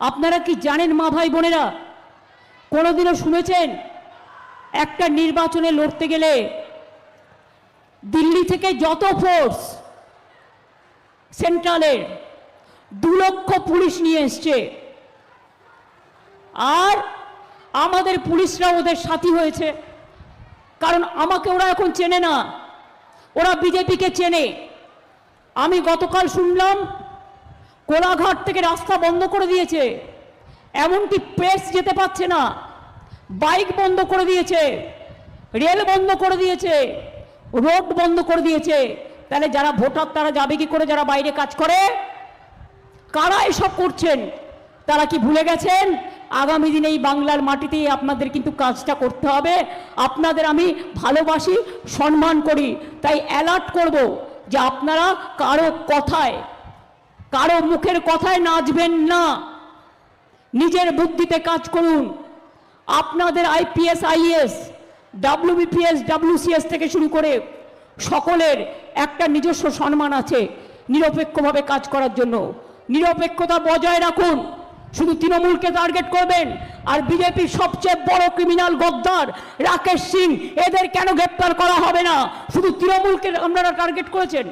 আপনারা কি জানেন মা ভাই বোনেরা, কোনোদিনও শুনেছেন একটা নির্বাচনে লড়তে গেলে দিল্লি থেকে যত ফোর্স সেন্ট্রালের 2 লক্ষ পুলিশ নিয়ে এসছে, আর আমাদের পুলিশরা ওদের সাথী হয়েছে? কারণ আমাকে ওরা এখন চেনে না, ওরা বিজেপিকে চেনে। আমি গতকাল শুনলাম কোলাঘাট থেকে রাস্তা বন্ধ করে দিয়েছে, এমনকি প্রেস যেতে পারছে না, বাইক বন্ধ করে দিয়েছে, রেল বন্ধ করে দিয়েছে, রোড বন্ধ করে দিয়েছে। তাহলে যারা ভোটার তারা যাবে কি করে, যারা বাইরে কাজ করে? কারা এসব করছেন? তারা কি ভুলে গেছেন আগামী দিনে এই বাংলার মাটিতেই আপনাদের কিন্তু কাজটা করতে হবে? আপনাদের আমি ভালোবাসি, সম্মান করি, তাই অ্যালার্ট করব যে আপনারা কারো কথায়, কারো মুখের কথায় নাচবেন না, নিজের বুদ্ধিতে কাজ করুন। আপনাদের আইপিএস, আইএস, ডব্লিউবিপিএস, ডব্লিউসিএস থেকে শুরু করে সকলের একটা নিজস্ব সম্মান আছে নিরপেক্ষভাবে কাজ করার জন্য। নিরপেক্ষতা বজায় রাখুন। শুধু তৃণমূলকে টার্গেট করবেন আর বিজেপির সবচেয়ে বড় ক্রিমিনাল গদ্দার রাকেশ সিং, এদের কেন গ্রেপ্তার করা হবে না? শুধু তৃণমূলকে আপনারা টার্গেট করেছেন।